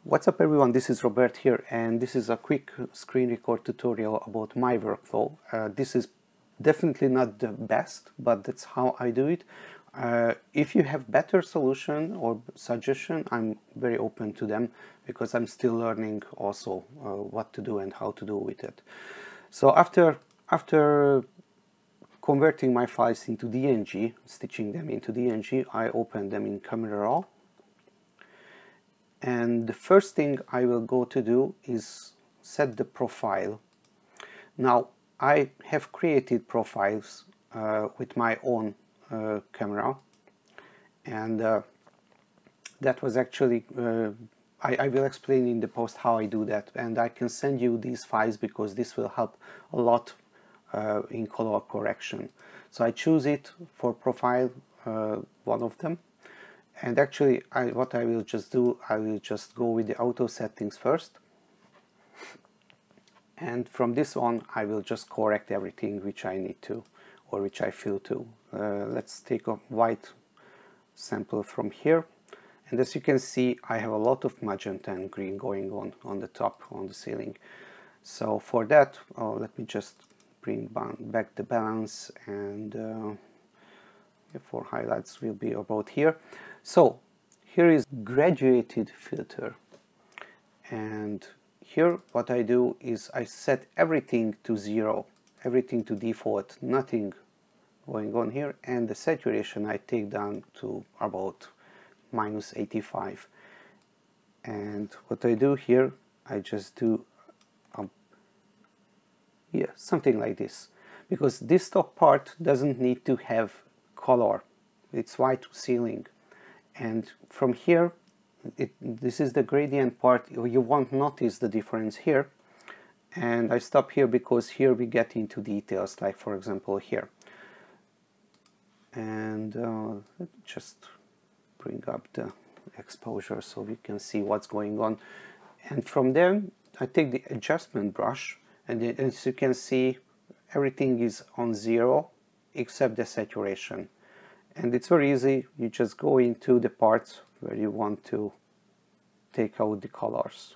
What's up everyone, this is Robert here, and this is a quick screen record tutorial about my workflow. This is definitely not the best, but that's how I do it. If you have better solution or suggestion, I'm very open to them because I'm still learning also what to do and how to do with it. So after converting my files into DNG, stitching them into DNG, I open them in Camera Raw. And the first thing I will go to do is set the profile. Now I have created profiles with my own camera, and that was actually I will explain in the post how I do that, and I can send you these files because this will help a lot in color correction. So I choose it for profile, one of them. And actually, what I will just do, I will just go with the auto settings first. And from this on, I will just correct everything which I need to, or which I feel to. Let's take a white sample from here. And as you can see, I have a lot of magenta and green going on the top, on the ceiling. So for that, let me just bring back the balance, and for highlights will be about here. So here is graduated filter, and here what I do is I set everything to 0, everything to default, nothing going on here, and the saturation I take down to about -85. And what I do here, I just do something like this, because this top part doesn't need to have color, it's white ceiling. And from here, this is the gradient part, you won't notice the difference here. And I stop here because here we get into details, like for example here. And let me just bring up the exposure so we can see what's going on. And from there, I take the adjustment brush, and as you can see, everything is on 0 except the saturation. And it's very easy, you just go into the parts where you want to take out the colors.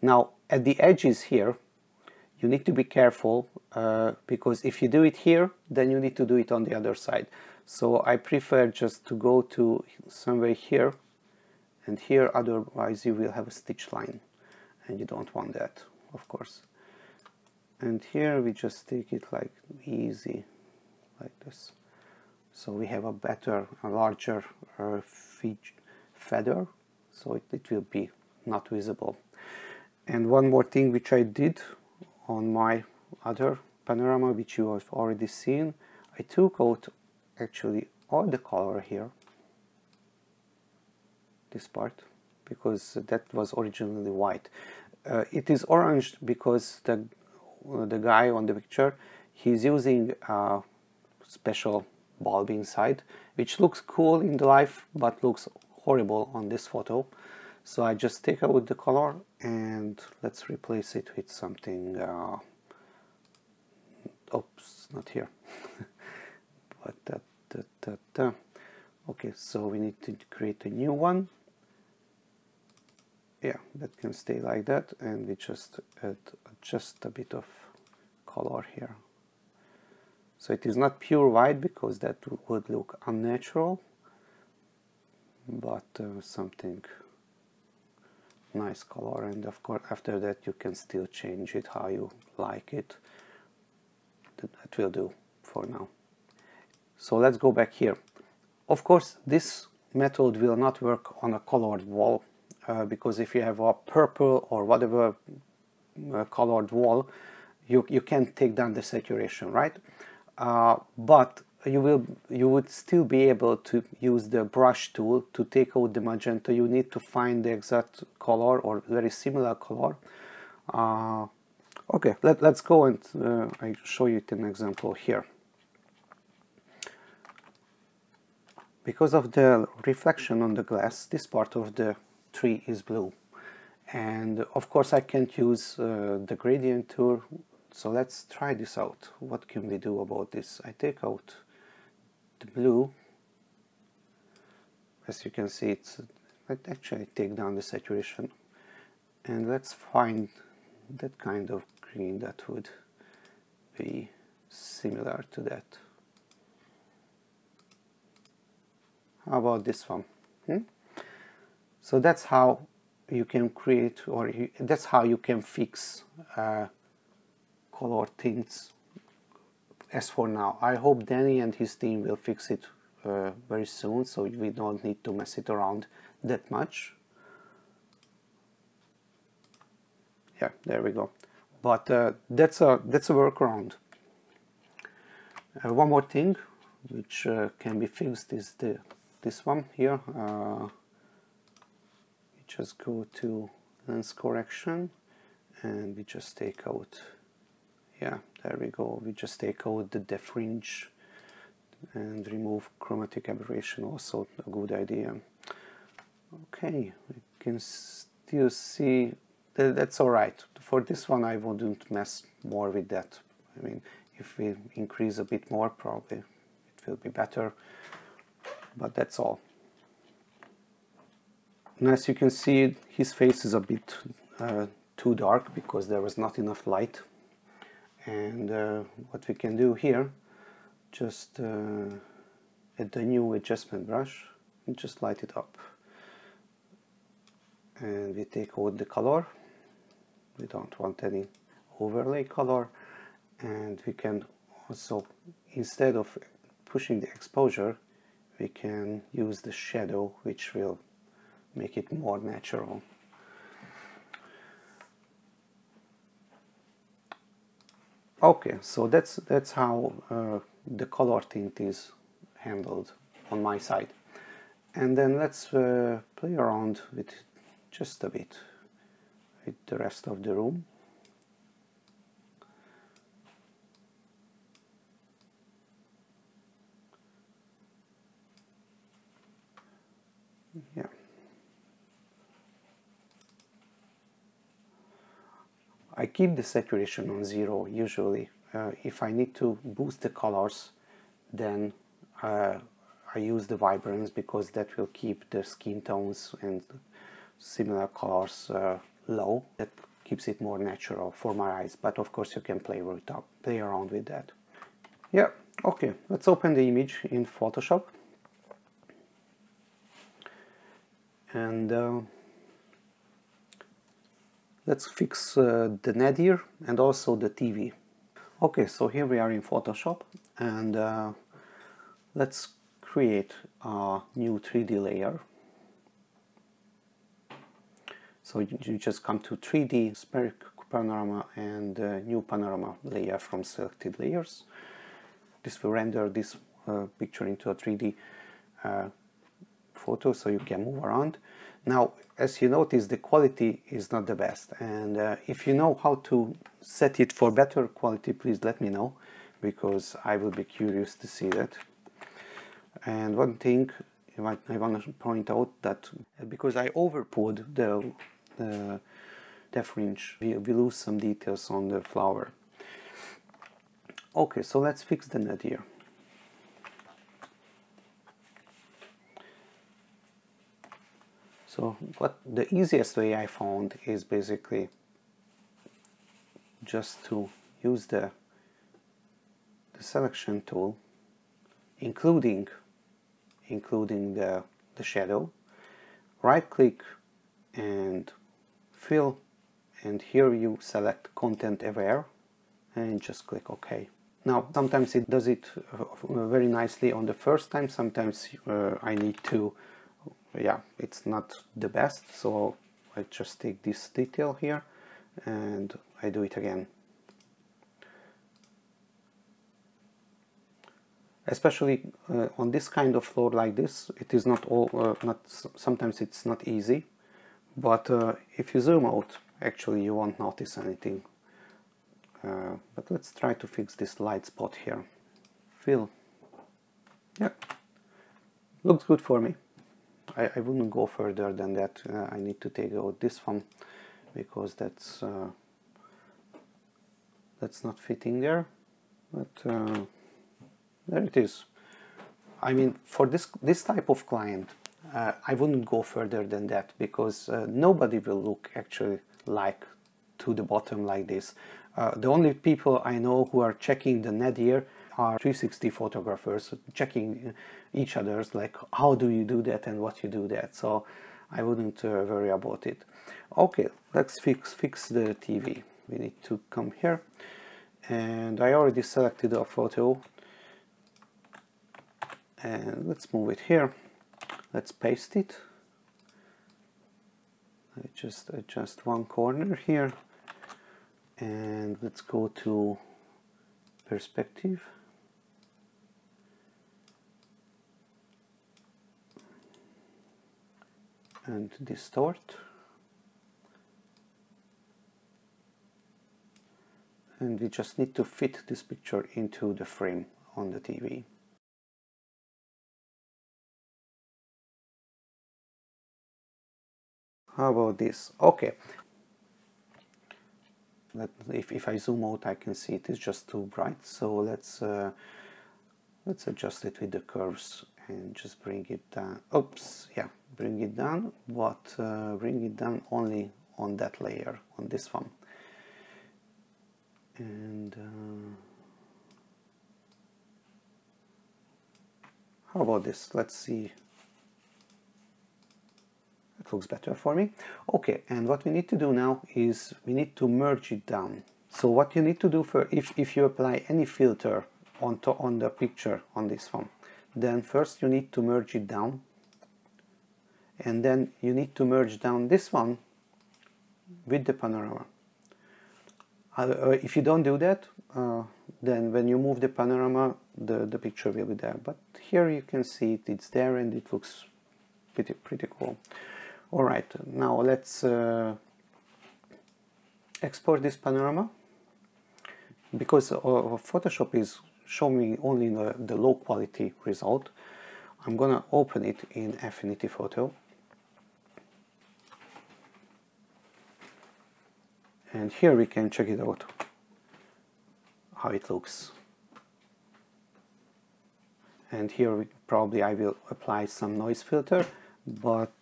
Now at the edges here, you need to be careful because if you do it here, then you need to do it on the other side. So I prefer just to go to somewhere here and here, otherwise you will have a stitch line, and you don't want that, of course. And here we just take it like easy, like this. So we have a larger feather, so it will be not visible. And one more thing which I did on my other panorama, which you have already seen, I took out actually all the color here, this part, because that was originally white. It is orange because the guy on the picture, he's using a special bulb inside, which looks cool in the life but looks horrible on this photo. So I just take out the color and let's replace it with something, oops, not here. But okay, so we need to create a new one. Yeah, that can stay like that, and we just add just a bit of color here. So it is not pure white because that would look unnatural, but something nice color. And of course after that you can still change it how you like it. That will do for now. So let's go back here. Of course this method will not work on a colored wall, because if you have a purple or whatever colored wall, you can't take down the saturation, right? But you would still be able to use the brush tool to take out the magenta. You need to find the exact color or very similar color. Okay, let's go and I show you an example here. Because of the reflection on the glass, this part of the tree is blue, and of course I can't use the gradient tool So let's try this out. What can we do about this? I take out the blue. As you can see, let's actually take down the saturation, and let's find that kind of green that would be similar to that. How about this one? So that's how you can create, or that's how you can fix color tints as for now. I hope Danny and his team will fix it very soon, so we don't need to mess it around that much. Yeah, there we go. But that's a workaround. One more thing which can be fixed is this one here. We just go to lens correction, and we just take out, yeah, there we go, we just take out the defringe and remove chromatic aberration, also a good idea. Okay, we can still see that's alright. For this one I wouldn't mess more with that. I mean, if we increase a bit more, probably it will be better, but that's all. And as you can see, his face is a bit too dark because there was not enough light. And what we can do here, just at the new adjustment brush, and just light it up. And we take out the color. We don't want any overlay color. And we can also, instead of pushing the exposure, we can use the shadow, which will make it more natural. Okay, so that's how the color tint is handled on my side. And then let's play around with just a bit with the rest of the room. Yeah. I keep the saturation on 0 usually. If I need to boost the colors, then I use the vibrance, because that will keep the skin tones and similar colors low. That keeps it more natural for my eyes, but of course you can play around with that. Yeah, okay, let's open the image in Photoshop. And let's fix the nadir and also the TV. Okay, so here we are in Photoshop, and let's create a new 3D layer. So you just come to 3D, spherical panorama, and new panorama layer from selected layers. This will render this picture into a 3D photo, so you can move around. Now, as you notice, the quality is not the best, and if you know how to set it for better quality, please let me know, because I will be curious to see that. And one thing I want to point out, that because I overpoured the defringe, we lose some details on the flower. Okay, so let's fix the nadir. So the easiest way I found is basically just to use the selection tool, including the shadow, right click and fill, and here you select content aware and just click OK. Now sometimes it does it very nicely on the first time, sometimes I need to, yeah, it's not the best, so I just take this detail here and I do it again. Especially on this kind of floor like this, it is not all, sometimes it's not easy, but if you zoom out, actually you won't notice anything. But let's try to fix this light spot here. Fill. Yeah, looks good for me. I wouldn't go further than that. I need to take out this one, because that's that's not fitting there, but there it is. I mean, for this type of client, I wouldn't go further than that, because nobody will look actually like to the bottom like this. The only people I know who are checking the nadir are 360 photographers, checking each other's, like how do you do that and what you do that. So I wouldn't worry about it. Okay, let's fix the TV. We need to come here, and I already selected a photo, and let's move it here. Let's paste it. I just adjust one corner here, and let's go to perspective, and distort, and we just need to fit this picture into the frame on the TV. How about this? Okay. If I zoom out, I can see it is just too bright. So let's adjust it with the curves and just bring it down. Oops, yeah, bring it down, but bring it down only on that layer, on this one. And how about this? Let's see. It looks better for me. Okay, and what we need to do now is we need to merge it down. So what you need to do if you apply any filter on the picture on this one, then first you need to merge it down, and then you need to merge down this one with the panorama. If you don't do that, then when you move the panorama, the picture will be there. But here you can see it's there, and it looks pretty cool. All right, now let's export this panorama. Because Photoshop is showing only the low quality result, I'm gonna open it in Affinity Photo. And here we can check it out, how it looks. And here probably I will apply some noise filter, but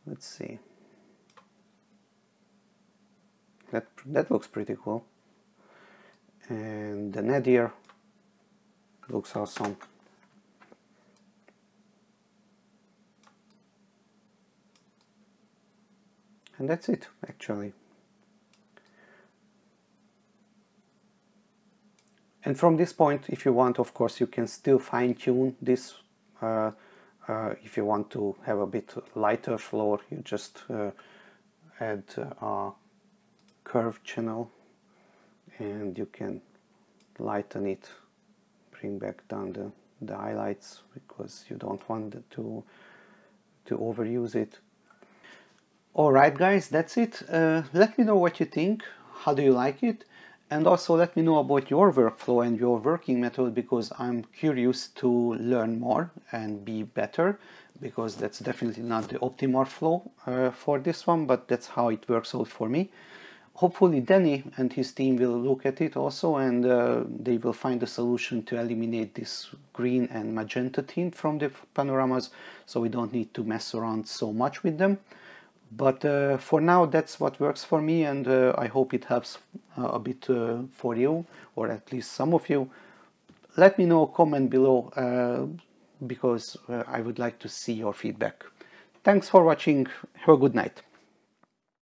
let's see. That looks pretty cool. And the nadir looks awesome. And that's it, actually. And from this point, if you want, of course, you can still fine-tune this. If you want to have a bit lighter floor, you just add a curve channel, and you can lighten it, bring back down the highlights, because you don't want it to overuse it. Alright guys, that's it. Let me know what you think, how do you like it, and also let me know about your workflow and your working method, because I'm curious to learn more and be better, because that's definitely not the optimal flow for this one, but that's how it works out for me. Hopefully Danny and his team will look at it also, and they will find a solution to eliminate this green and magenta tint from the panoramas, so we don't need to mess around so much with them. But for now, that's what works for me, and I hope it helps a bit for you, or at least some of you. Let me know, comment below, because I would like to see your feedback. Thanks for watching. Have a good night.